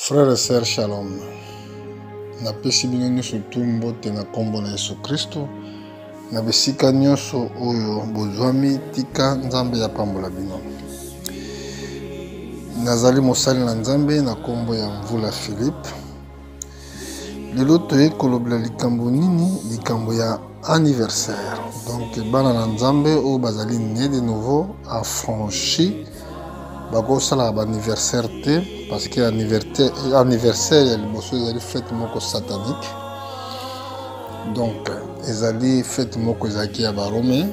Frères et sœurs, shalom. Na pesi bino nyonso mbote na kombo na Yesu Kristo. Na besika nyonso oyo bozwami tika nzambe ya pambola bino. Nazali mosali na nzambe na kombo ya Mvula Philippe. Lelo toye kolobela likambo nini? Likambo ya anniversaire. Donc bana na nzambe oyo bazali né de nouveau affranchi bako sala ba anniversaire te parce que anniversaire ya liboso ezali fête moko satanique. Donc ezali fête moko ezaki ya barome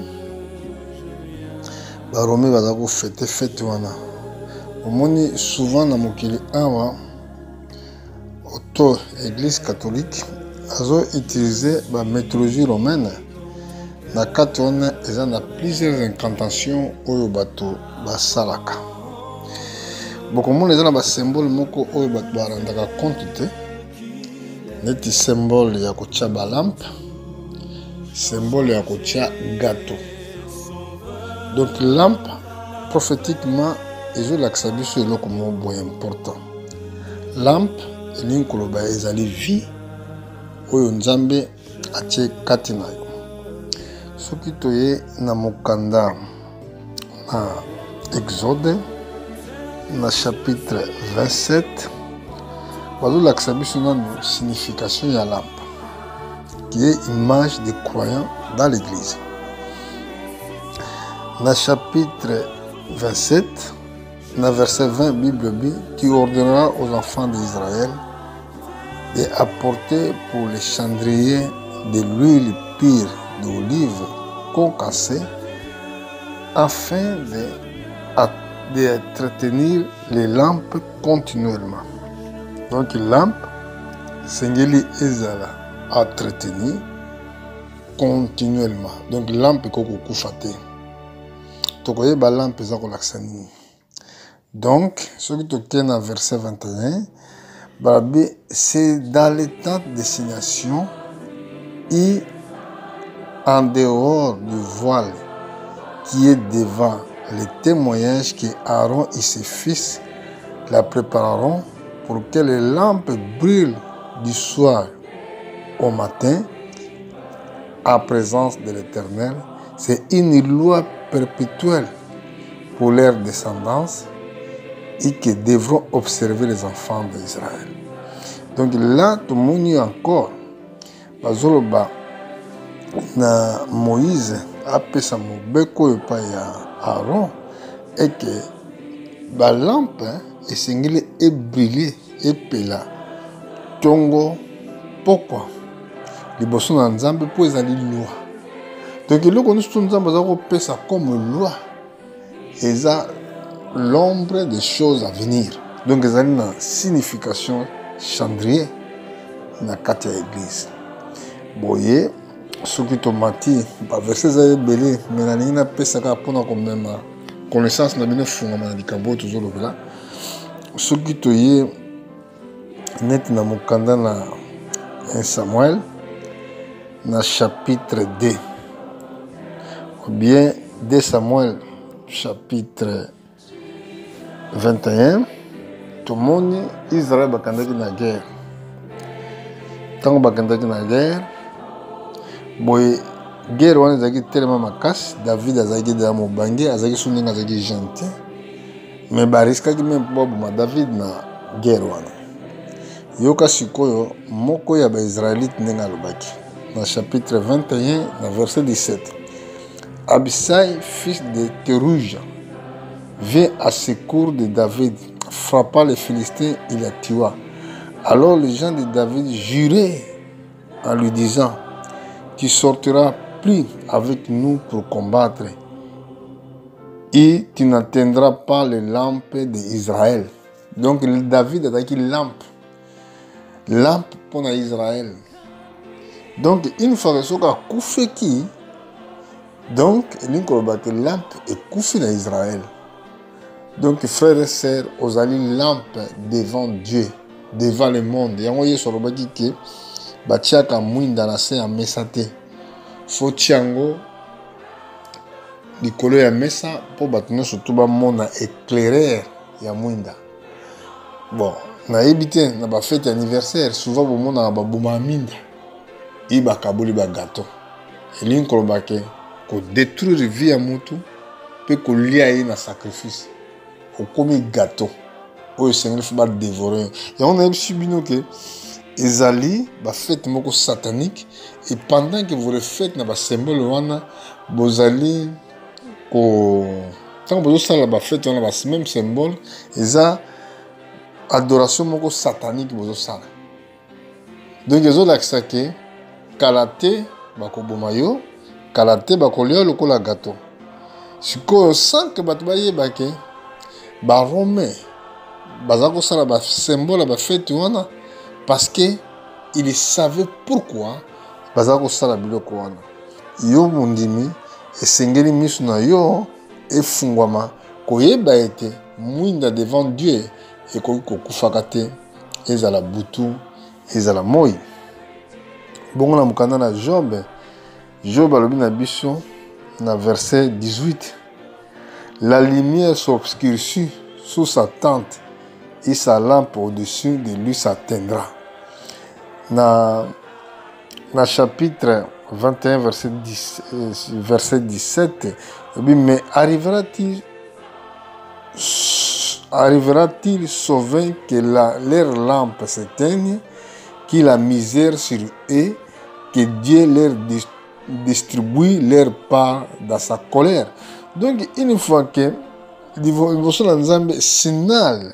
baza ko fête wana. Omoni souvent na mokili awa auto église catholique azo utiliser ba méthodologie romaine na kati wana eza na plusieurs incantations oyo bato basalaka. Bokomona eza na ba symbole moko oyo bato barandaka compte te, neti symbole ya kotia ba lampe, symbole ya kotia gâteau. Donc lampe prophétiquement ezolakisa biso eloko moko boye important. Lampe elingi koloba ezali vie oyo nzambe atie kati na yo. Soki toye na mokanda na Exode na chapitre 27 bazolakisa biso nanu signification ya lampe qui est image des croyants dans l'église. Na chapitre 27 na verset 20 Bible dit: tu ordonneras aux enfants d'Israël d'apporter pour les chandeliers de l'huile pure d'olive concassée afin d'entretenir les lampes continuellement. Donc lampe sengeli ezala entretenir continuellement. Donc lampe koko kufa te. Tokoye ba lampe za kolakisa nini. Donc soki toke na verset 21 babi c'est dans les temps de destination et en dehors du voile qui est devant les témoignages que Aaron et ses fils la prépareront pour que les lampes brûlent du soir au matin en présence de l'Éternel. C'est une loi perpétuelle pour leur descendance et que devront observer les enfants d'Israël. Donc là, tout le monde encore, bazoloba na Moïse apesa mobeko epa ya Aaron et que ba lampe esengeli ebriller epela tongo pokwa liboso na nzambe po ezali loi. Donc eloko nyonso nzambe aza kopesa comme loi eza l'ombre des choses à venir. Donc ezali na signification chandelier na kati ya église. Boye soki tomati ba verset za ebele mais na nini napesaka mpona komema connaissance na bino fungama na likambo tozolobela. Soki toye neti na mokanda na 1 Samuel na chapitre 2 ou bien 2 Samuel chapitre 21 tomoni Israël bakandaki na guerre. Tango bakandaki na guerre boye guerre wana ezalaki telema makasi, David azalaki deja mobange, azalaki so ndenge azalaki gentil, mais bariskaki meme mpo baboma David na guerre wana. Yoka sikoyo moko ya baisraélite ndenge alobaki na chapitre 21 na verset 17: Abisai, fils de Terouja, vint à secours de David, frappa les Philistins et les tua. Alors les gens de David juraient en lui disant: tu sortiras plus avec nous pour combattre et tu n'atteindras pas les lampes d'Israël. Donc David a dit lampe pour Israël. Donc une fois que soka koufeki, donc il que lampe est koufé dans Israël. Donc frères et sœurs, ozali lampe devant Dieu, devant le monde. Yango yeso robaki ke batiaka mwinda na se ya mesa te. Fo tiango likolo ya mesa po bato nyonso to bamona éclaireur ya mwinda. Bon, nayebi te na bafete anniversaire souvent bomonaka baboma minda ye bakaboli bagato elingi koloba ke kodétruire vie ya motu mpe kolia ye na sacrifice okomi gato oyo esengeli fo badévore yango nayebisi bino ke ezali bafete moko satanique et pendant que vous refaites na basymbole wana bozali ntango bozosala bafete wana même symbole eza adoration moko satanique bozosala donc ezolakisa ke kala te bakoboma yo kala te bakolia lokola gato sikoyo sanke bato bayeba ke baromain baza kosala basymbole ya bafete wana parce que il savait pourquoi baza kosala biloko wana yo mondimi esengeli miso na yo efungwama koyeba ete mwinda devant Dieu ekoki kokufaka te ezala butu ezala moi bongo na mokanda na Job alobi na biso na verset 18 la lumière s'obscurcit sous sa tente et sa lampe au-dessus de lui s'atteindra. Na chapitre 21, verset 17, mais arrivera-t-il sauver que leur lampe s'éteigne, que la misère sur eux, que Dieu leur distribue leur part dans sa colère. Donc, une fois que le signal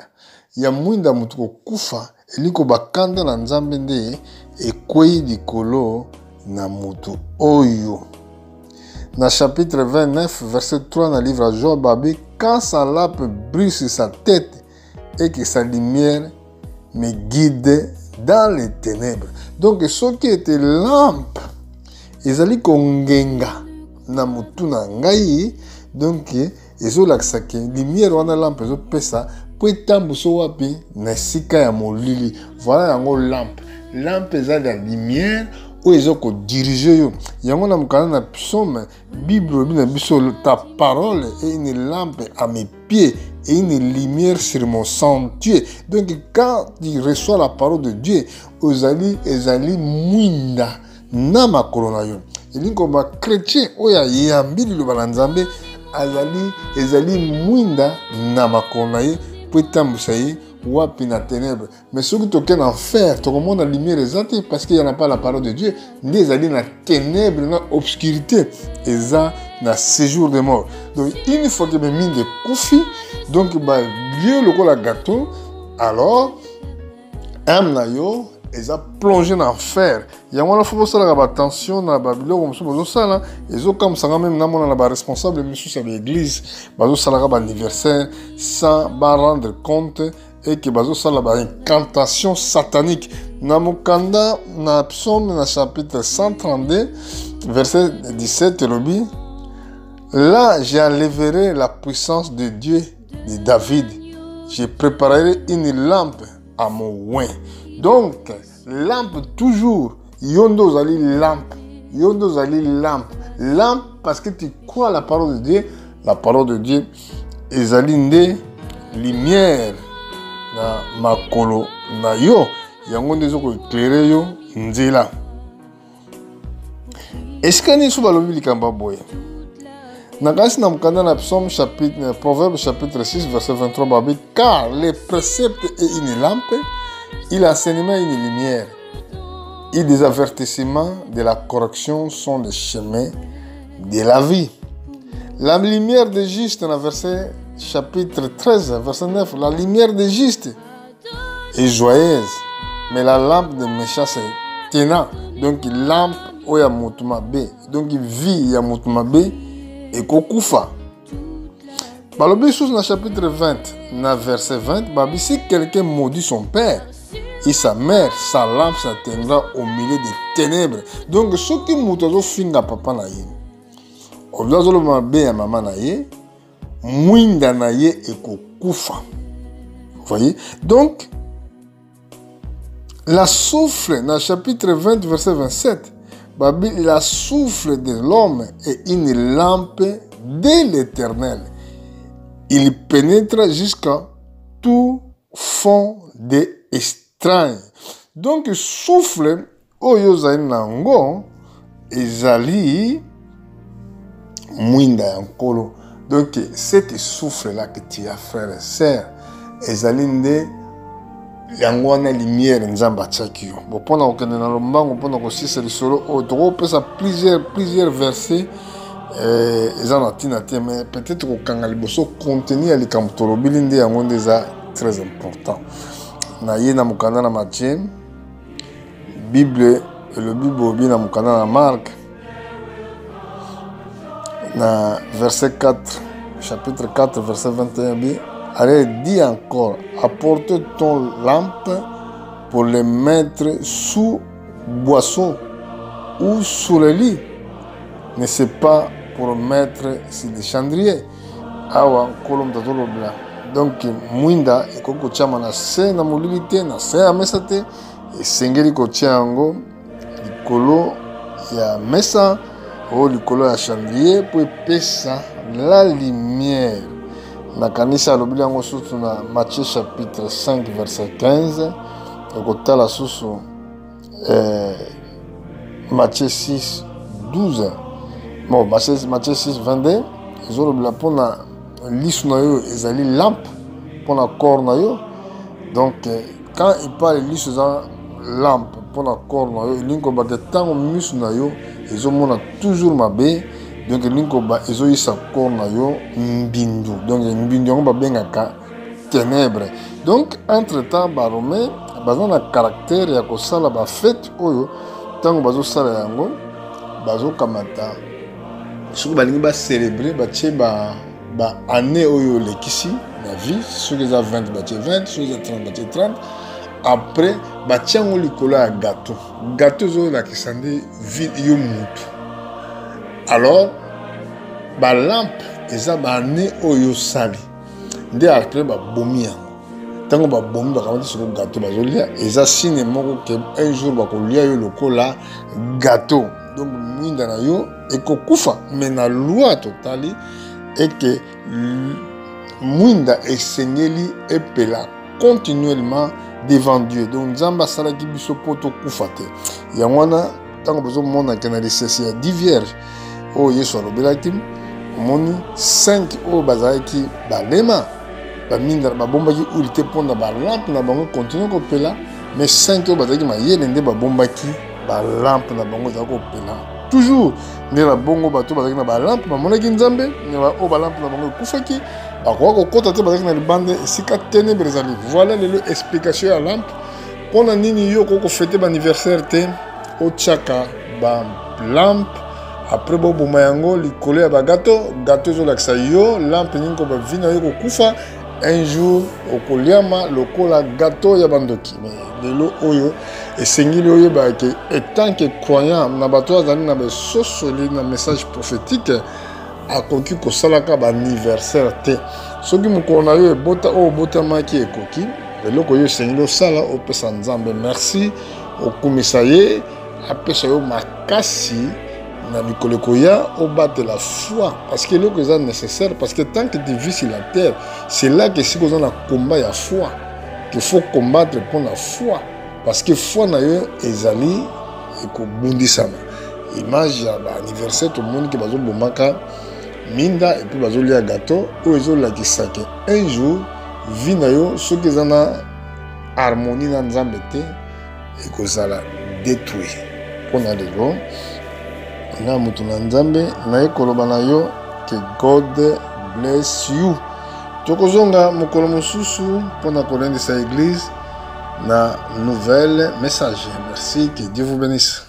ya mwinda mutu kokufa eliko bakanda na nzambe nde ekwei likolo na mutu oyo. Na chapitre 29 verset 3 na livre à Job babi quand sa lampe brille sur sa tête et que sa lumière me guide dans les ténèbres. Donc ce qui était lampe ezali kongenga na mutu na ngai donc ezolakisa ke lumière wana lampe ezopesa po etambusa wapi na esika ya molili. Voilà yango lampe eza ya lumière oyo ezokodirige yo. Yango na mokanda na psaume bible obi na biso ta parole est une lampe à mes pieds et une lumière sur mon sentier. Donc quand tu reçois la parole de Dieu ezali mwinda na makolo na yo. Elingi koba chrétien oyo ayambi liloba na nzambe ezali mwinda na makolo na ye po etambusa ye wapi na ténèbres. Mais ceux qui toquent en enfer, tout le monde a la lumière exacte parce qu'il n'y en a pas la parole de Dieu. Ils allaient dans la ténèbre, dans l'obscurité. Et ça, dans le séjour des morts. Donc, une fois que je mis de koufi, donc, Dieu le la gâteau, alors, âme na yo, ils ont plongé dans l'enfer. Il y a un faut faire attention dans la Babylone, comme ça, ils ont comme ça, même dans la responsable, monsieur, c'est l'église, ils ont ça anniversaire, sans rendre compte. Et que bazo sala ba incantation satanique. Na mokanda na psaume na chapitre 132 verset 17 lobi là j'enlèverai la puissance de Dieu de David. Je préparerai une lampe à mon oin. Donc lampe toujours yondo zali lampe parce que tu crois à la parole de Dieu. La parole de Dieu ezali nde lumière na makolo na yo yango ndezo ko éclairer yo nzela. Est-ce que ni suba lobi likamba boye na kasi na mukanda na psaume chapitre proverbe chapitre 6 verset 23 babi car les préceptes est une lampe et l'enseignement est une lumière et des avertissements de la correction sont les chemins de la vie. La lumière de juste dans le verset chapitre 13, verset 9, la lumière des justes est joyeuse, mais la lampe des méchants c'est tenant. Donc, lampe oya mutuma be, donc vie ya mutuma be et kokufa. Balobi sous dans chapitre 20, dans verset 20, babi si quelqu'un maudit son père et sa mère, sa lampe s'atteindra au milieu des ténèbres. Donc, ceux qui mutazo finga papa na ye, oblazo mabe ya maman na ye, mwinda na ye ekokufa. Vous voyez? Donc, la souffle, dans le chapitre 20, verset 27, la souffle de l'homme est une lampe de l'Éternel. Il pénètre jusqu'à tout fond des estrange. Donc souffle oyo ozali nango ezali mwinda ya nkolo. Donc cet souffle là que tu as, frère et sœur, ezali nde yango wana lumière nzambe atiaki yo. Bon, mpona kokende na lombango mpona kosisa lisolo oyo tokopesa plusieurs versets eza na ntina te, mais peut-être kokanga liboso contenu ya likambo tolobeli nde yango nde eza très important. Na ye na mokanda na Matthieu, Bible elobi bobi na mokanda na Marc, na verset 4, chapitre 4, verset 21 bi, allez, dit encore, apporte ton lampe pour les mettre sous boisseau ou sous le lit, ne c'est pas pour mettre sur les chandeliers. Awa kolom tatolo bla. Donc mwinda ekoki kotiama na se na molili te, na se ya mesa te, esengeli kotia yango likolo ya mesa o likolo ya chandelier po epesa la lumière. Na kanisa alobeli yango susu na Matthieu chapitre 5 verset 15, okotala susu Matthieu 6 12. Bon, Matthieu 6 22 ezolobela mpona lisu na yo ezali lampe mpona corps na yo. Donc quand il parle lisu eza lampe mpona corps na yo, elingi kobaka ntango misu na yo ezomona toujours mabe, donc elingi koba ezoyisa corps na yo mbindu. Donc mbindu yango babengaka ténèbre. Donc entre temps baromain baza na caractère ya kosala bafete oyo ntango bazosala yango bazokamata soki balingi bacélébrer batie année oyo olekisi na vie, soki eza 20 batie 20, soki eza 30 batie 30. Après batie yango likolo ya gâteau ezolakisa nde vie yo mutu. Alors balampe eza baannée oyo osali nde après babomi yango. Ntango babomi bakamati soko gâteau bazolia, eza signe moko ke un jour bakolia yo lokola gâteau. Donc mwinda na yo ekokufa, mais na loi totali eke mwinda esengeli epela continuellement devant Dieu. Donc nzambe asalaki biso po tokufa te. Yango wana ntango bozomonaka na lisese ya 10 vierges oyo Yesu alobelaki, omoni 5 oyo bazalaki balema baminda babombaki uli te mpona balampe na bango continue kopela, mais 5 oyo bazalaki mayele nde babombaki balampe na bango ezalaki kopela toujours. Nde na bongo bato bazalaki na balampe bamonaki nzambe, oyo balampe na bango ekufaki bakoka kokota te, bazalaki na libanda esika ténèbre ezali. Voilà lelo explication ya lampe mpona nini yo koki kofete baanniversaire te otiaka balampe après boboma yango likolo ya bagato ezolakisa yo lampe nini ko bavi na yo kokufa un jour okoliama lokola gâteau ya bandoki. Mais lelo oyo esengeli oyeba ke etant que croyant na bato azali na besosoli na message prophétique akoki kosalaka baanniversaire te. Soki mokolo na yo ebota oyo obotamaki ekoki, eloko oyo esengeli osala opesa nzambe merci, okumisa ye apesa yo makasi na mikolo ekoya obatela foi, parce que eloko eza nécessaire, parce que tant que tu vis sur la terre, c'est là que si oza na combat ya foi qu'il faut combattre pour la foi, parce que foi na yo ezali ekobundisama. Image ya baanniversaire tomoni ke bazobomaka minda et puis bazolia gâteau oyo ezolakisa ke un jour vie na yo soki eza na harmonie na nzambe te ekozala détruit. Mpona lelo nga mutu na nzambe naye koloba na yo ke God bless you. Tokozonga mokolo mosusu mpona kolendisa église na nouvelle message. Merci, que Dieu vous bénisse.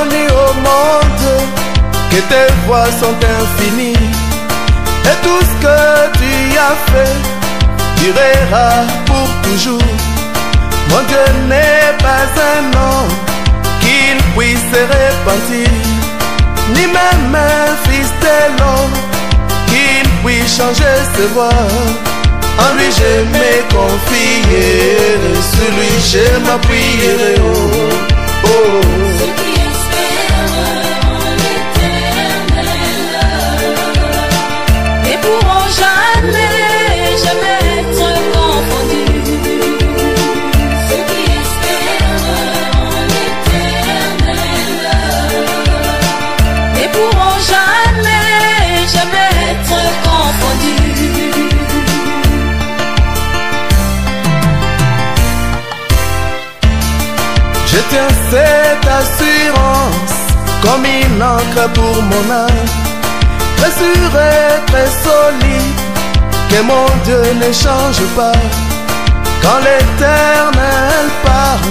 connu au monde que tes voies sont infinies et tout ce que tu as fait durera pour toujours. Mon Dieu n'est pas un homme qu'il puisse se repentir, ni même un fils de l'homme qu'il puisse changer ses voies. En lui je me confierai, sur lui je m'appuierai. Oh, oh. Ceux qui espèrent en l'éternel ne pourront jamais, jamais être confondus. Ceux qui espèrent en l'éternel ne pourront jamais, jamais être confondus. Je tiens cette assurance comme une encre pour mon âme, très sûre et très solide, que mon Dieu ne change pas. Quand l'Éternel parle,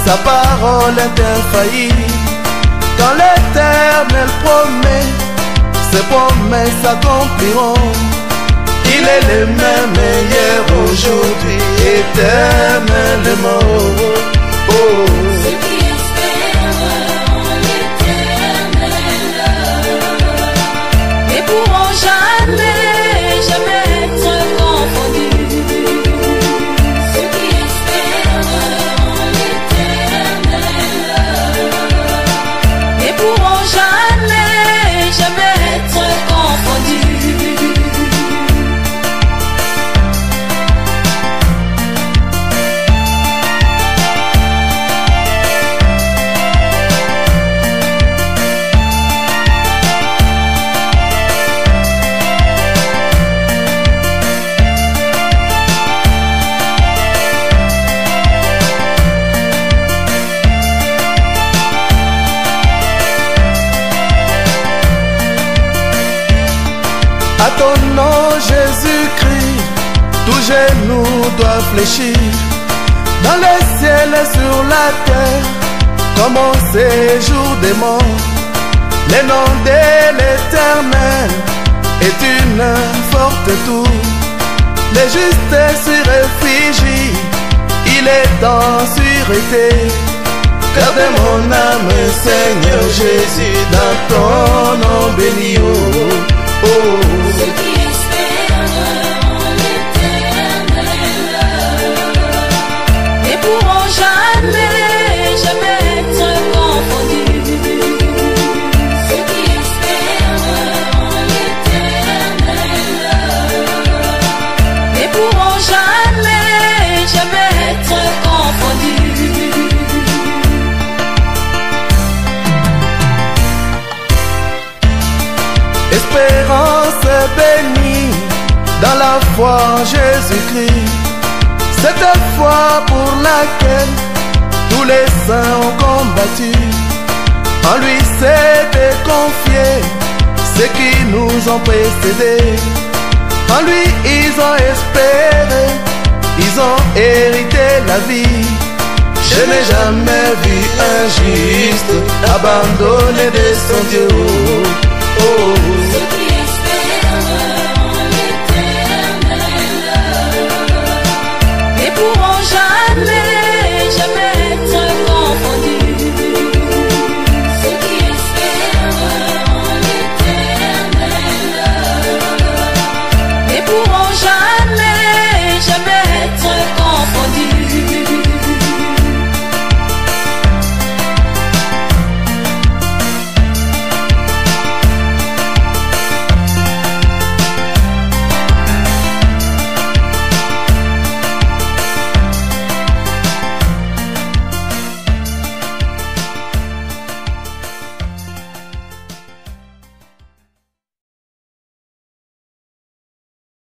sa parole est infaillible. Quand l'Éternel promet, ses promesses s'accompliront. Il est le même hier, aujourd'hui, éternellement. Oh. Ceux qui espèrent en l'éternel ne pourront jamais, jamais être confondus. Ceux qui espèrent en l'éternel ne pourront jamais, jamais être confondus. À ton nom Jésus-Christ, tout genou doit fléchir, dans le ciel et sur la terre, comme au séjour des morts. Le nom de l'Éternel est une forte tour. Le juste s'y réfugie, il est en sûreté. Garde mon âme, Seigneur Jésus, dans ton nom béni. Oh. Ceux qui espèrent en l'éternel ne pourront jamais, jamais être confondus. Ceux qui espèrent en l'éternel ne pourront jamais, jamais être confondus. Espérance bénie dans la foi en Jésus-Christ, cette foi pour laquelle tous les saints ont combattu. En lui s'était confié ceux qui nous ont précédés. En lui ils ont espéré, ils ont hérité la vie. Je n'ai jamais vu un juste abandonné de son Dieu. Oh.